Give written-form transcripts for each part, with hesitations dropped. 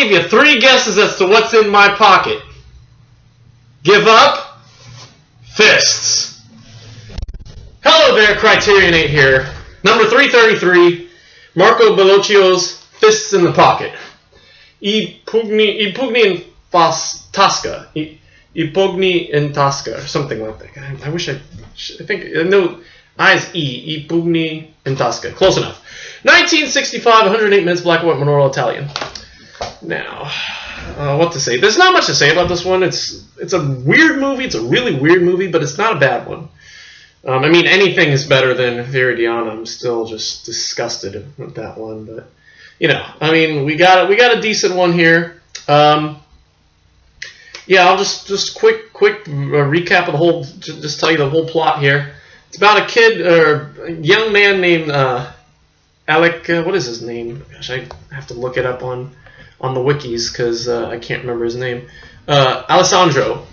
give you 3 guesses as to what's in my pocket. Give up? Fists. Hello there, CriterioNate here. Number 333, Marco Bellocchio's Fists in the Pocket. I pugni in tasca. I pugni in tasca, or something like that. I think, I know, I pugni in tasca. Close enough. 1965, 108 minutes, black and white, monaural Italian. Now, what to say? There's not much to say about this one. It's a weird movie. It's a really weird movie, but it's not a bad one. I mean, anything is better than Viridiana. I'm still just disgusted with that one, but you know, I mean, we got a decent one here. Yeah, I'll just quick recap of the whole. Just tell you the whole plot here. It's about a kid or a young man named Alec. What is his name? Gosh, I have to look it up on the wikis because I can't remember his name. Alessandro,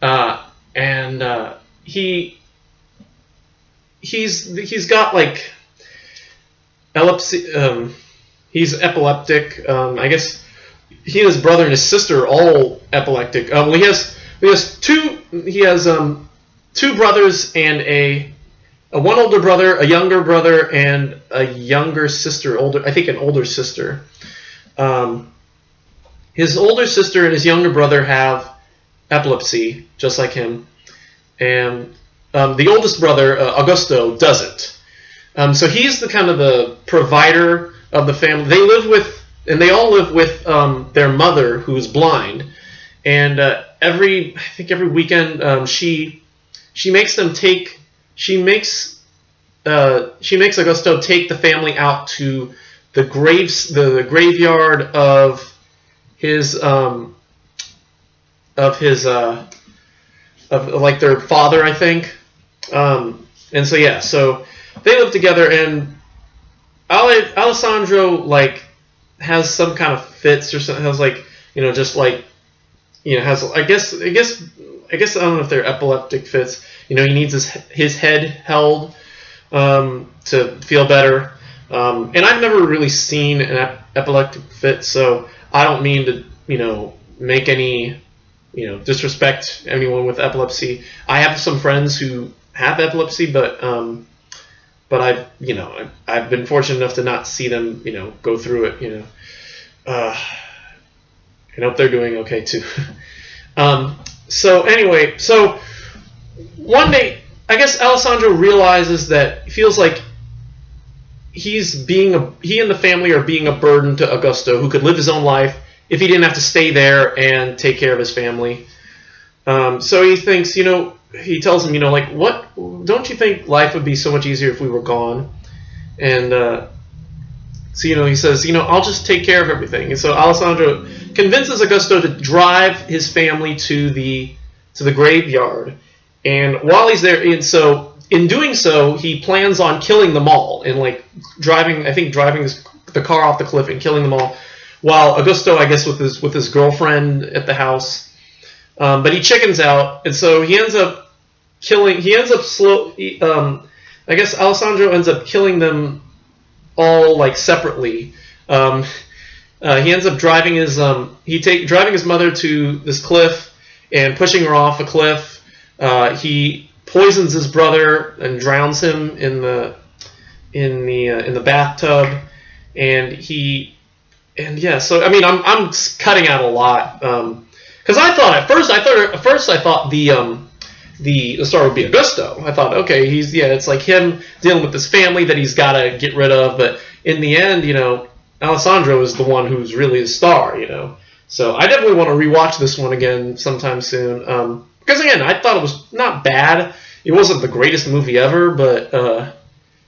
and he's got like epilepsy. He's epileptic. I guess he and his brother and his sister are all epileptic. Well, he has two brothers and one older brother, a younger brother, and a younger sister. I think an older sister. His older sister and his younger brother have epilepsy, just like him, and the oldest brother, Augusto, doesn't. So he's the kind of the provider of the family. They all live with their mother, who's blind, and every weekend she makes Augusto take the family out to the graveyard of his like their father, I think. And so yeah, so they live together, and Alessandro like has some kind of fits or something. Has like, you know, just like, you know, has I guess I don't know if they're epileptic fits. You know, he needs his head held to feel better. And I've never really seen an epileptic fit, so I don't mean to, you know, make any, you know, disrespect anyone with epilepsy. I have some friends who have epilepsy, but I've been fortunate enough to not see them, you know, go through it, you know. I hope they're doing okay too. So anyway, so one day, I guess Alessandro realizes that he feels like he and the family are being a burden to Augusto, who could live his own life if he didn't have to stay there and take care of his family. So he thinks, you know, he tells him, you know, like, what, don't you think life would be so much easier if we were gone? And so, you know, he says, you know, I'll just take care of everything. And so Alessandro convinces Augusto to drive his family to the graveyard. And while he's there, and so in doing so, he plans on killing them all and like driving the car off the cliff and killing them all. While Augusto, I guess, with his girlfriend at the house, but he chickens out, and so he ends up killing. I guess Alessandro ends up killing them all like separately. He ends up driving his mother to this cliff and pushing her off a cliff. He poisons his brother and drowns him in the bathtub, and yeah. So I mean, I'm cutting out a lot because I thought the star would be Augusto. I thought, okay, it's like him dealing with this family that he's got to get rid of, but in the end, you know, Alessandro is the one who's really the star, you know. So I definitely want to rewatch this one again sometime soon. Because again, I thought it was not bad. It wasn't the greatest movie ever, but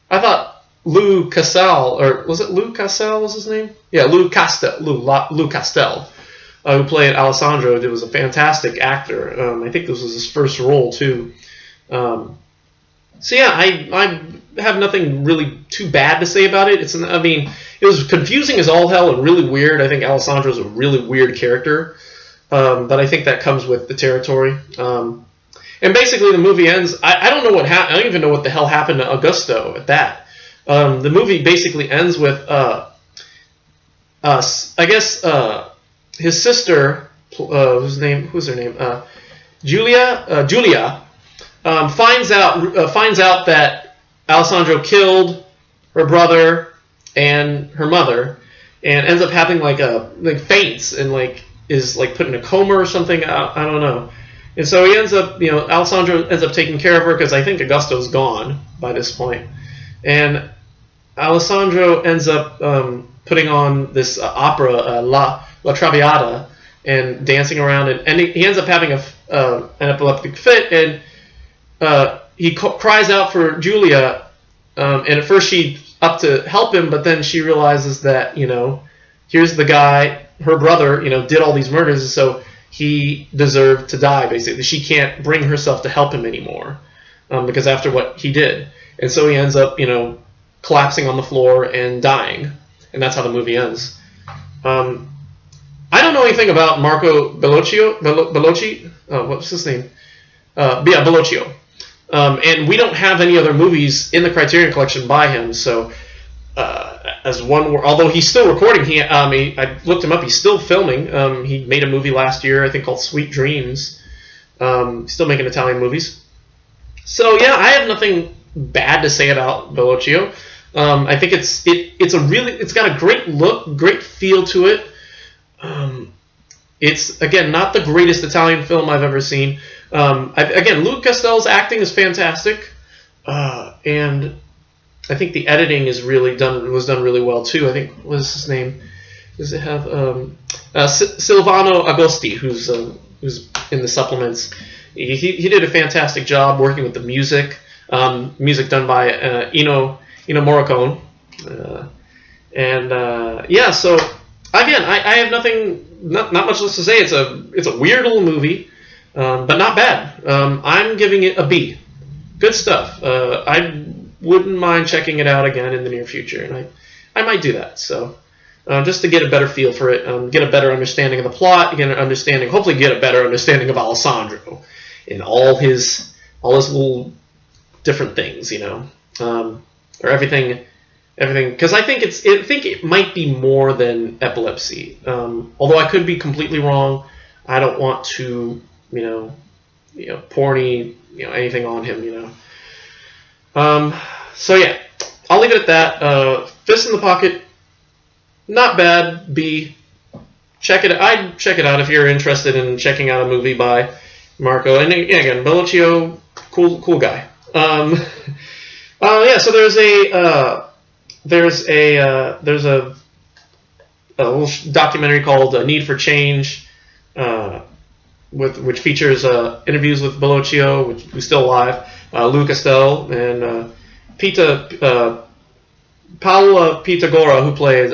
I thought Lou Castel, or was it Lou Castel was his name? Yeah, Lou Castel, who played Alessandro, was a fantastic actor. I think this was his first role too. So yeah, I have nothing really too bad to say about it. It was confusing as all hell and really weird. I think Alessandro's a really weird character. But I think that comes with the territory. And basically the movie ends, I don't know what happened. I don't even know what the hell happened to Augusto at that. The movie basically ends with I guess his sister, who's her name? Julia, finds out that Alessandro killed her brother and her mother, and ends up having like faints and is put in a coma or something. I don't know. And so he ends up, Alessandro ends up taking care of her because I think Augusto's gone by this point, and Alessandro ends up putting on this opera, La Traviata, and dancing around, and he ends up having an epileptic fit, and he cries out for Julia, and at first she's up to help him, but then she realizes that, here's the guy, her brother, did all these murders, and so he deserved to die, basically. She can't bring herself to help him anymore, because after what he did. And so he ends up, collapsing on the floor and dying, and that's how the movie ends. I don't know anything about Marco Bellocci. What's his name? Bellocchio. And we don't have any other movies in the Criterion Collection by him. So, although he's still recording, I looked him up. He's still filming. He made a movie last year, I think, called Sweet Dreams. Still making Italian movies. So yeah, I have nothing bad to say about Bellocchio. I think it's got a great look, great feel to it. It's, again, not the greatest Italian film I've ever seen. Luke Castell's acting is fantastic, and I think the editing was done really well too. I think, what is his name? Does it have Silvano Agosti, who's in the supplements? He did a fantastic job working with the music. Music done by Ennio Morricone, So again, I have not much else to say. It's a weird little movie, but not bad. I'm giving it a B. Good stuff. I wouldn't mind checking it out again in the near future, and I might do that. So just to get a better feel for it, get a better understanding of the plot, hopefully get a better understanding of Alessandro and all his little different things, or everything, because I think it might be more than epilepsy. Although I could be completely wrong. I don't want to, pour anything on him, So yeah, I'll leave it at that. Fist in the Pocket, not bad. B. Check it. I'd check it out if you're interested in checking out a movie by Marco. And again, Bellocchio, cool guy. So there's a little documentary called Need for Change, which features interviews with Bellocchio, who's still alive, Lou Castel, and Paola Pitagora, who plays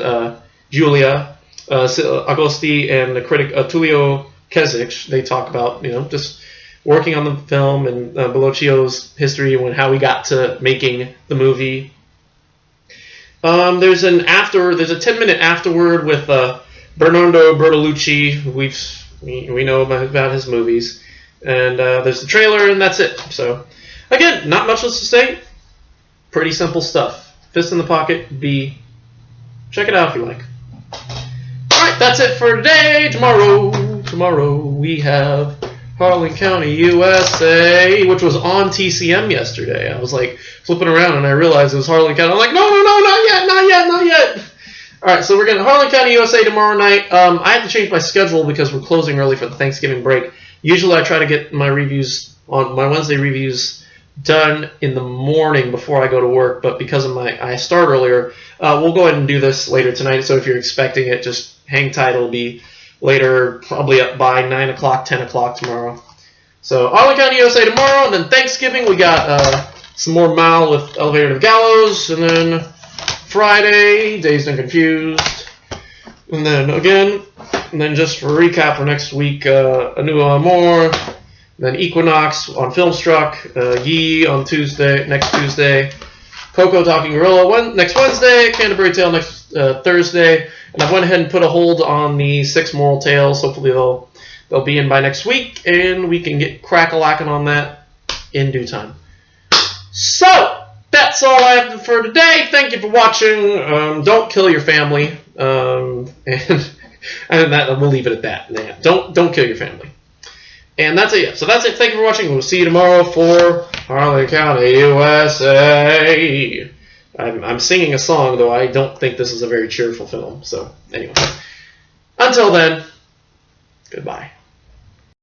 Julia, Agosti, and the critic Tullio Kezic. They talk about just working on the film and Bellocchio's history and how he got to making the movie. There's a 10-minute afterward with Bernardo Bertolucci, who we know about his movies, and there's the trailer, and that's it. So again, not much else to say. Pretty simple stuff. Fist in the Pocket, B. Check it out if you like. Alright, that's it for today. Tomorrow we have Harlan County, USA, which was on TCM yesterday. I was flipping around and I realized it was Harlan County. I'm like, no, not yet. Alright, so we're getting Harlan County, USA tomorrow night. I have to change my schedule because we're closing early for the Thanksgiving break. Usually I try to get my Wednesday reviews done in the morning before I go to work, but because of I start earlier, we'll go ahead and do this later tonight. So if you're expecting it, just hang tight. It'll be later, probably up by 9 o'clock, 10 o'clock tomorrow. So Harlan County, USA tomorrow, and then Thanksgiving we got some more Mal with Elevator to the Gallows, and then Friday, Dazed and Confused, and then just for a recap for next week, A New Amor. Then Equinox on Filmstruck, Yee on next Tuesday, Coco Talking Gorilla next Wednesday, Canterbury Tale next Thursday, and I went ahead and put a hold on the 6 Moral Tales. Hopefully they'll be in by next week, and we can get crack-a-lacking on that in due time. So, that's that's all I have for today. Thank you for watching. Don't kill your family. And that we'll leave it at that. Yeah, don't kill your family. And that's it. So that's it. Thank you for watching. We'll see you tomorrow for Harlan County, USA. I'm singing a song, though I don't think this is a very cheerful film. So anyway, until then, goodbye.